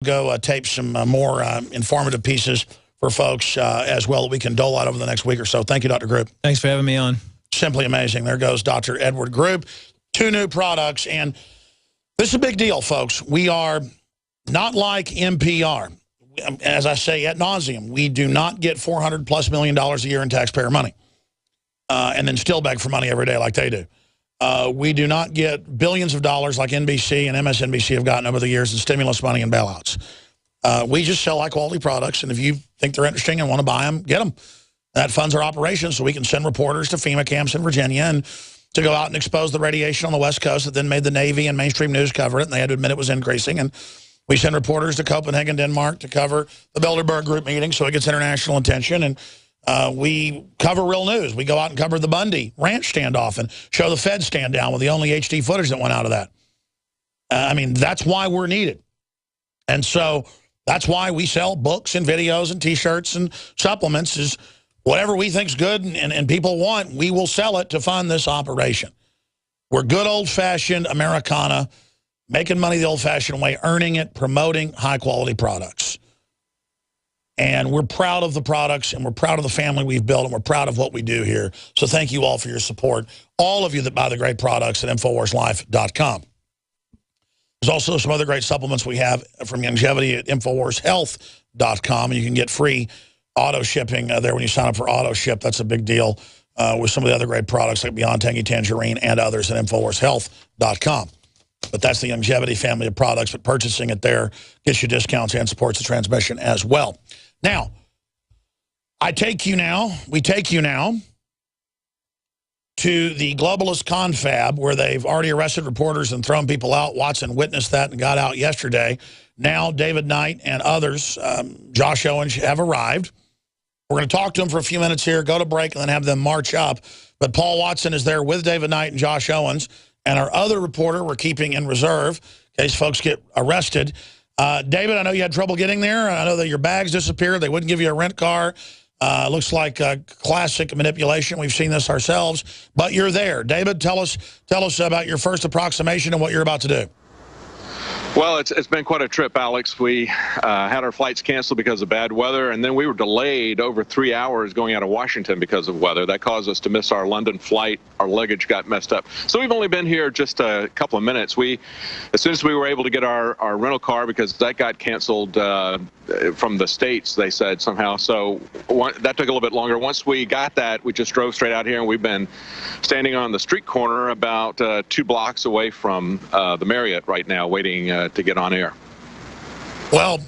Go tape some more informative pieces for folks as well that we can dole out over the next week or so. Thank you, Dr. Group. Thanks for having me on. Simply amazing. There goes Dr. Edward Group. 2 new products, and this is a big deal, folks. We are not like NPR. As I say ad nauseum, we do not get $400+ million a year in taxpayer money and then still beg for money every day like they do. We do not get billions of dollars like NBC and MSNBC have gotten over the years in stimulus money and bailouts. We just sell high-quality products, and if you think they're interesting and want to buy them, get them. That funds our operations so we can send reporters to FEMA camps in Virginia and to go out and expose the radiation on the West Coast that then made the Navy and mainstream news cover it, and they had to admit it was increasing. And we send reporters to Copenhagen, Denmark to cover the Bilderberg Group meeting so it gets international attention. And we cover real news. We go out and cover the Bundy Ranch standoff and show the Fed stand down with the only HD footage that went out of that. I mean, that's why we're needed. And so that's why we sell books and videos and T-shirts and supplements is whatever we think's good and people want, we will sell it to fund this operation. We're good old-fashioned Americana, making money the old-fashioned way, earning it, promoting high-quality products. And we're proud of the products, and we're proud of the family we've built, and we're proud of what we do here. So thank you all for your support, all of you that buy the great products at InfoWarsLife.com. There's also some other great supplements we have from Longevity at InfoWarsHealth.com, and you can get free auto shipping there when you sign up for auto ship. That's a big deal with some of the other great products like Beyond Tangy Tangerine and others at InfoWarsHealth.com. But that's the Longevity family of products, but purchasing it there gets you discounts and supports the transmission as well. Now, we take you now to the globalist confab where they've already arrested reporters and thrown people out. Watson witnessed that and got out yesterday. Now David Knight and others, Josh Owens, have arrived. We're going to talk to them for a few minutes here, go to break, and then have them march up. But Paul Watson is there with David Knight and Josh Owens. And our other reporter we're keeping in reserve in case folks get arrested. David, I know you had trouble getting there. I know that your bags disappeared. They wouldn't give you a rent car. Looks like classic manipulation. We've seen this ourselves. But you're there. David, tell us about your first approximation and what you're about to do. Well, it's been quite a trip, Alex. We had our flights canceled because of bad weather, and then we were delayed over 3 hours going out of Washington because of weather. That caused us to miss our London flight. Our luggage got messed up. So we've only been here just a couple of minutes. As soon as we were able to get our rental car, because that got canceled from the States, they said somehow. So that took a little bit longer. Once we got that, we just drove straight out here, and we've been standing on the street corner about 2 blocks away from the Marriott right now, waiting to get on air. Well,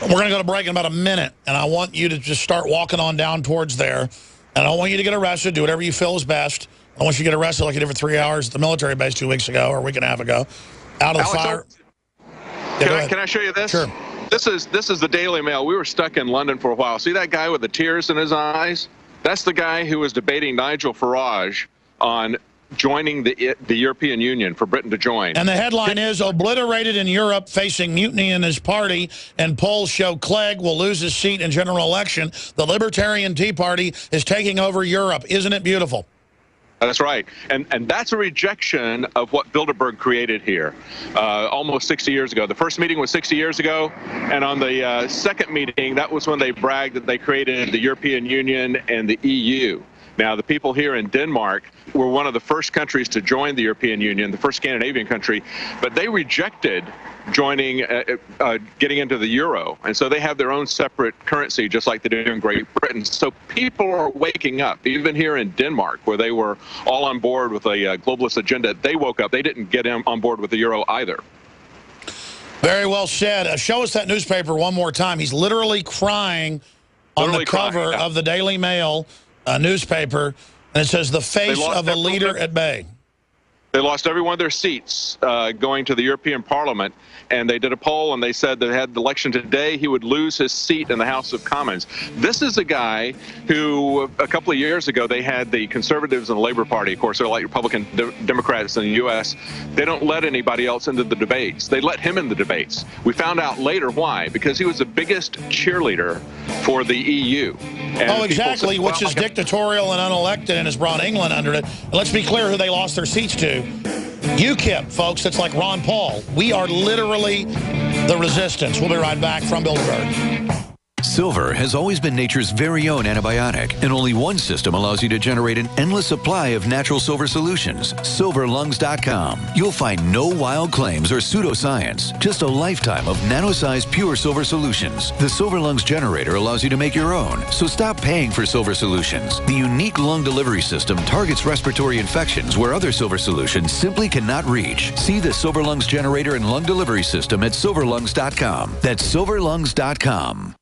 we're going to go to break in about a minute, and I want you to just start walking on down towards there. And I don't want you to get arrested. Do whatever you feel is best. I don't want you to get arrested like you did for 3 hours at the military base 2 weeks ago or a week and a half ago. Out of the fire. Can I show you this? Sure. This is the Daily Mail. We were stuck in London for a while. See that guy with the tears in his eyes? That's the guy who was debating Nigel Farage on joining the European Union, for Britain to join. And the headline is, obliterated in Europe, facing mutiny in his party, and polls show Clegg will lose his seat in general election. The Libertarian Tea Party is taking over Europe. Isn't it beautiful? That's right. And that's a rejection of what Bilderberg created here almost 60 years ago. The first meeting was 60 years ago, and on the second meeting, that was when they bragged that they created the European Union and the EU. Now, the people here in Denmark were one of the first countries to join the European Union, the first Scandinavian country, but they rejected joining, getting into the euro. And so they have their own separate currency, just like they do in Great Britain. So people are waking up, even here in Denmark, where they were all on board with a globalist agenda. They woke up. They didn't get on board with the euro either. Very well said. Show us that newspaper one more time. He's literally crying on the cover of the Daily Mail newspaper, and it says, the face of a leader at bay. They lost every one of their seats going to the European Parliament, and they did a poll, and they said they had the election today, he would lose his seat in the House of Commons. This is a guy who, a couple of years ago, they had the Conservatives and the Labour Party. Of course, they're like Republican Democrats in the U.S. They don't let anybody else into the debates. They let him in the debates. We found out later why, because he was the biggest cheerleader for the EU. And oh, exactly, said, well, which is dictatorial and unelected and has brought England under it. And let's be clear who they lost their seats to. UKIP, folks, that's like Ron Paul. We are literally the resistance. We'll be right back from Bilderberg. Silver has always been nature's very own antibiotic, and only one system allows you to generate an endless supply of natural silver solutions. Silverlungs.com. You'll find no wild claims or pseudoscience, just a lifetime of nano-sized pure silver solutions. The Silver Lungs generator allows you to make your own, so stop paying for silver solutions. The unique lung delivery system targets respiratory infections where other silver solutions simply cannot reach. See the Silver Lungs generator and lung delivery system at silverlungs.com. That's silverlungs.com.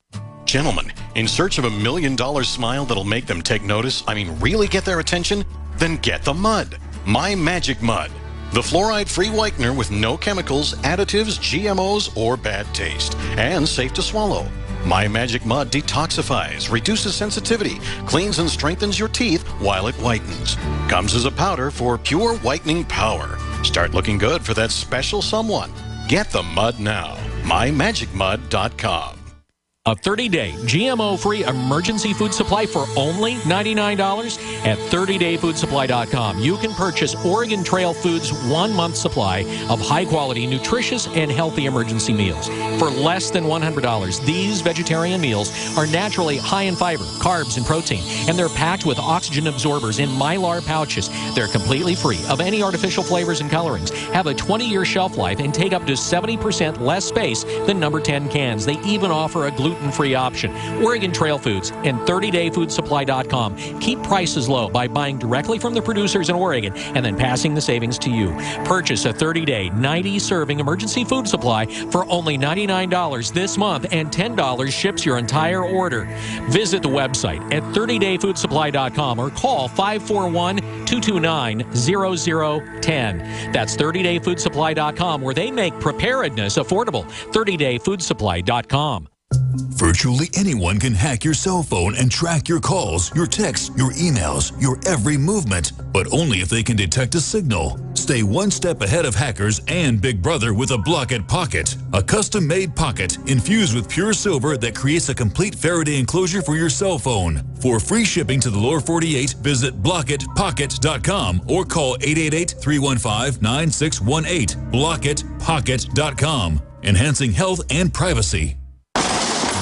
Gentlemen, in search of $1 million smile that'll make them take notice, really get their attention? Then get the mud. My Magic Mud. The fluoride-free whitener with no chemicals, additives, GMOs, or bad taste. And safe to swallow. My Magic Mud detoxifies, reduces sensitivity, cleans and strengthens your teeth while it whitens. Comes as a powder for pure whitening power. Start looking good for that special someone. Get the mud now. MyMagicMud.com. A 30-day GMO-free emergency food supply for only $99 at 30dayfoodsupply.com. You can purchase Oregon Trail Foods' 1-month supply of high-quality, nutritious, and healthy emergency meals. For less than $100, these vegetarian meals are naturally high in fiber, carbs, and protein, and they're packed with oxygen absorbers in Mylar pouches. They're completely free of any artificial flavors and colorings, have a 20-year shelf life, and take up to 70% less space than number 10 cans. They even offer a gluten-free option. Oregon Trail Foods and 30dayfoodsupply.com keep prices low by buying directly from the producers in Oregon and then passing the savings to you. Purchase a 30-day, 90-serving emergency food supply for only $99 this month, and $10 ships your entire order. Visit the website at 30dayfoodsupply.com or call 541-229-0010. That's 30dayfoodsupply.com, where they make preparedness affordable. 30dayfoodsupply.com. Virtually anyone can hack your cell phone and track your calls, your texts, your emails, your every movement, but only if they can detect a signal. Stay one step ahead of hackers and Big Brother with a Block-It Pocket, a custom-made pocket infused with pure silver that creates a complete Faraday enclosure for your cell phone. For free shipping to the lower 48, visit blockitpocket.com or call 888-315-9618. blockitpocket.com, enhancing health and privacy.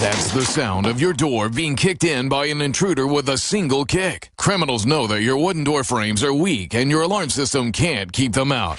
That's the sound of your door being kicked in by an intruder with a single kick. Criminals know that your wooden door frames are weak and your alarm system can't keep them out.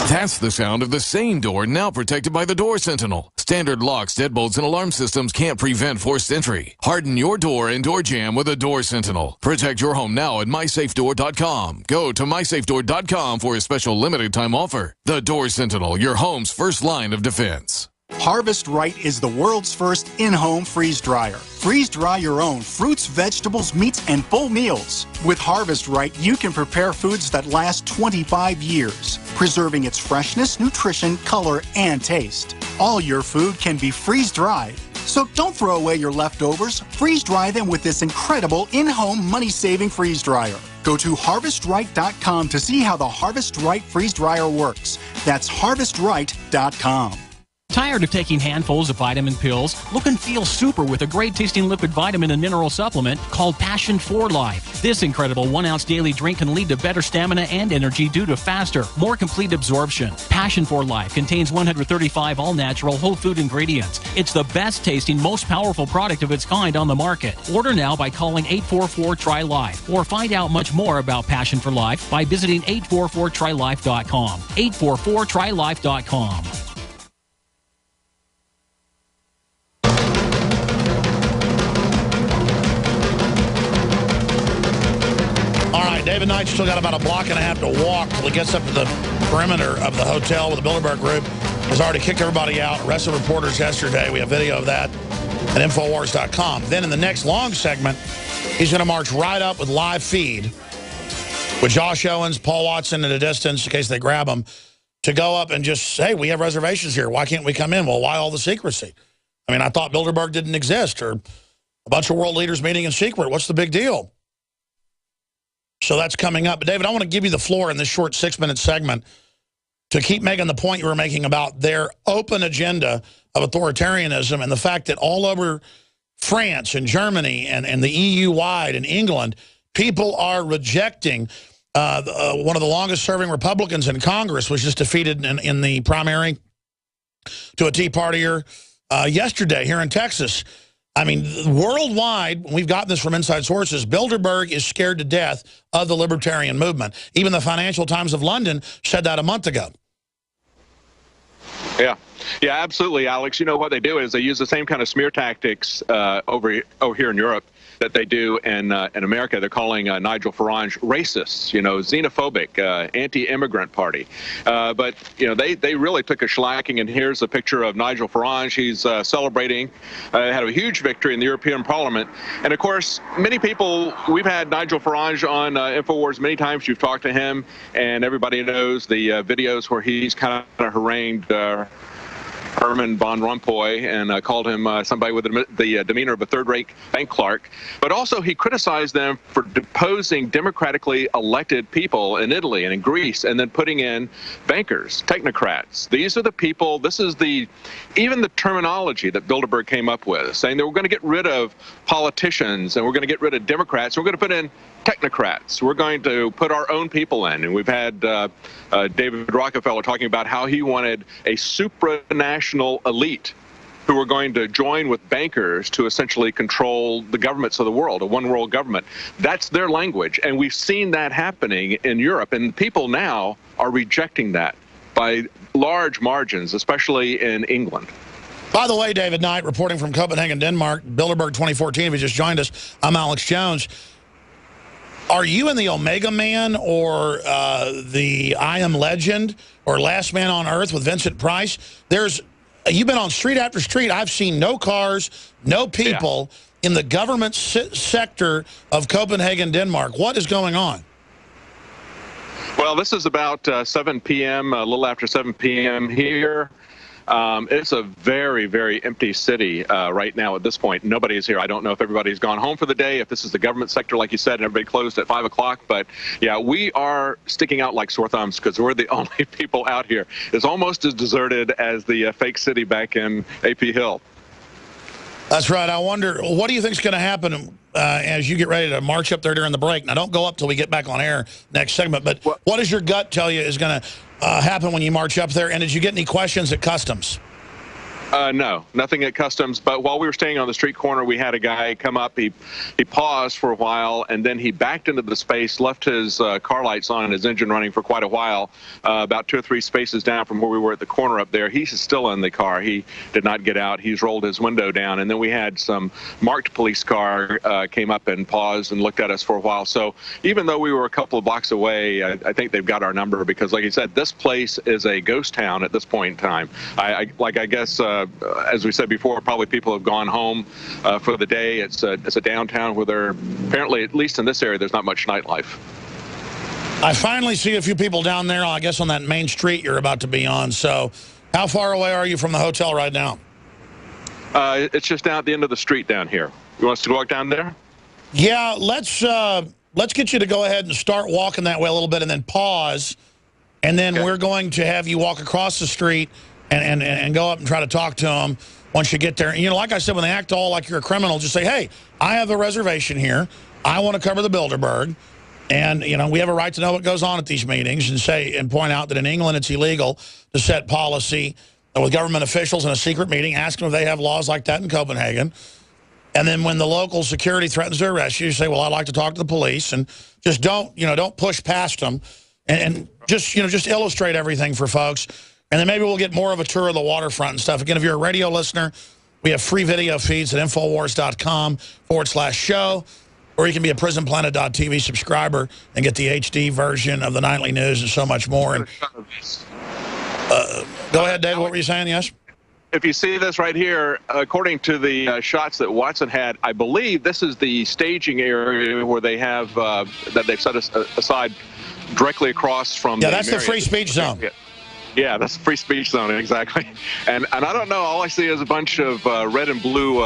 That's the sound of the same door now protected by the Door Sentinel. Standard locks, deadbolts, and alarm systems can't prevent forced entry. Harden your door and door jamb with a Door Sentinel. Protect your home now at mysafedoor.com. Go to mysafedoor.com for a special limited time offer. The Door Sentinel, your home's first line of defense. Harvest Right is the world's first in-home freeze dryer. Freeze dry your own fruits, vegetables, meats, and full meals. With Harvest Right, you can prepare foods that last 25 years, preserving its freshness, nutrition, color, and taste. All your food can be freeze-dried. So don't throw away your leftovers. Freeze-dry them with this incredible in-home money-saving freeze dryer. Go to HarvestRight.com to see how the Harvest Right freeze dryer works. That's HarvestRight.com. Tired of taking handfuls of vitamin pills? Look and feel super with a great-tasting liquid vitamin and mineral supplement called Passion for Life. This incredible 1-ounce daily drink can lead to better stamina and energy due to faster, more complete absorption. Passion for Life contains 135 all-natural whole food ingredients. It's the best-tasting, most powerful product of its kind on the market. Order now by calling 844-TRY-LIFE or find out much more about Passion for Life by visiting 844-TRYLIFE.com. 844-TRYLIFE.com. David Knight's still got about a block and a half to walk till he gets up to the perimeter of the hotel with the Bilderberg Group. Has already kicked everybody out, arrested reporters yesterday. We have video of that at Infowars.com. Then in the next long segment, he's going to march right up with live feed with Josh Owens, Paul Watson at a distance in case they grab him, to go up and just say, we have reservations here. Why can't we come in? Well, why all the secrecy? I mean, I thought Bilderberg didn't exist, or a bunch of world leaders meeting in secret. What's the big deal? So that's coming up. But, David, I want to give you the floor in this short 6-minute segment to keep making the point you were making about their open agenda of authoritarianism and the fact that all over France and Germany and the EU-wide and England, people are rejecting one of the longest-serving Republicans in Congress was just defeated in the primary to a Tea Partier yesterday here in Texas. I mean, worldwide, we've gotten this from inside sources, Bilderberg is scared to death of the libertarian movement. Even the Financial Times of London said that a month ago. Yeah. Yeah, absolutely, Alex. You know, what they do is they use the same kind of smear tactics over here in Europe that they do in America. They're calling Nigel Farage racist, you know, xenophobic, anti-immigrant party. But, you know, they really took a shellacking, and here's a picture of Nigel Farage. He's celebrating, had a huge victory in the European Parliament. And, of course, many people, we've had Nigel Farage on InfoWars many times. You've talked to him, and everybody knows the videos where he's kind of harangued Herman Van Rompuy and called him somebody with the demeanor of a third-rate bank clerk. But also he criticized them for deposing democratically elected people in Italy and in Greece and then putting in bankers, technocrats. These are the people, this is even the terminology that Bilderberg came up with, saying that we're going to get rid of politicians and we're going to get rid of Democrats. We're going to put in technocrats. We're going to put our own people in. And we've had David Rockefeller talking about how he wanted a supranational elite who were going to join with bankers to essentially control the governments of the world, a one-world government. That's their language. And we've seen that happening in Europe. And people now are rejecting that by large margins, especially in England. By the way, David Knight, reporting from Copenhagen, Denmark, Bilderberg 2014, if you just joined us, I'm Alex Jones. Are you in the Omega Man or the I Am Legend or Last Man on Earth with Vincent Price? You've been on street after street. I've seen no cars, no people in the government sector of Copenhagen, Denmark. What is going on? Well, this is about 7 p.m., a little after 7 p.m. here. It's a very, very empty city right now at this point. Nobody is here. I don't know if everybody's gone home for the day, if this is the government sector, like you said, and everybody closed at 5 o'clock. But, yeah, we are sticking out like sore thumbs because we're the only people out here. It's almost as deserted as the fake city back in AP Hill. That's right. I wonder, what do you think is going to happen as you get ready to march up there during the break? Now, don't go up till we get back on air next segment, but what does your gut tell you is going to happen when you march up there? And did you get any questions at Customs? No, nothing at Customs. But while we were staying on the street corner, we had a guy come up. He paused for a while, and then he backed into the space, left his car lights on and his engine running for quite a while, about 2 or 3 spaces down from where we were at the corner up there. He's still in the car. He did not get out. He's rolled his window down. And then we had some marked police car came up and paused and looked at us for a while. So even though we were a couple of blocks away, I think they've got our number because, like you said, this place is a ghost town at this point in time. I guess as we said before, probably people have gone home for the day. It's a downtown where there apparently, at least in this area, there's not much nightlife. I finally see a few people down there, I guess, on that main street you're about to be on. So how far away are you from the hotel right now? It's just down at the end of the street down here. You want us to walk down there? Yeah, let's get you to go ahead and start walking that way a little bit and then pause. And then we're going to have you walk across the street and go up and try to talk to them once you get there. And, you know, like I said, when they act all like you're a criminal, just say, hey, I have a reservation here. I want to cover the Bilderberg. And, you know, we have a right to know what goes on at these meetings and point out that in England it's illegal to set policy with government officials in a secret meeting, ask them if they have laws like that in Copenhagen. And then when the local security threatens to arrest you, you say, well, I'd like to talk to the police. And just don't push past them and just illustrate everything for folks. And then maybe we'll get more of a tour of the waterfront and stuff. Again, if you're a radio listener, we have free video feeds at Infowars.com/show, or you can be a PrisonPlanet.tv subscriber and get the HD version of the nightly news and so much more. And, go ahead, David. What were you saying? Yes? If you see this right here, according to the shots that Watson had, I believe this is the staging area where they have that they've set aside directly across from. Yeah, that's the free speech zone. Yeah, that's the free speech zone, exactly. And I don't know. All I see is a bunch of red and blue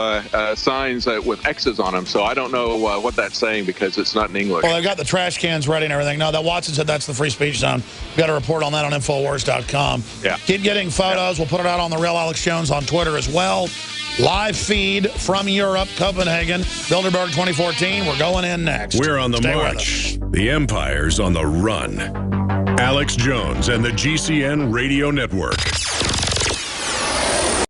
signs with X's on them. So I don't know what that's saying because it's not in English. Well, they've got the trash cans ready and everything. No, that Watson said that's the free speech zone. We've got a report on that on Infowars.com. Yeah. Keep getting photos. We'll put it out on The Real Alex Jones on Twitter as well. Live feed from Europe, Copenhagen, Bilderberg 2014. We're going in next. We're on the march. The empire's on the run. Alex Jones and the GCN Radio Network.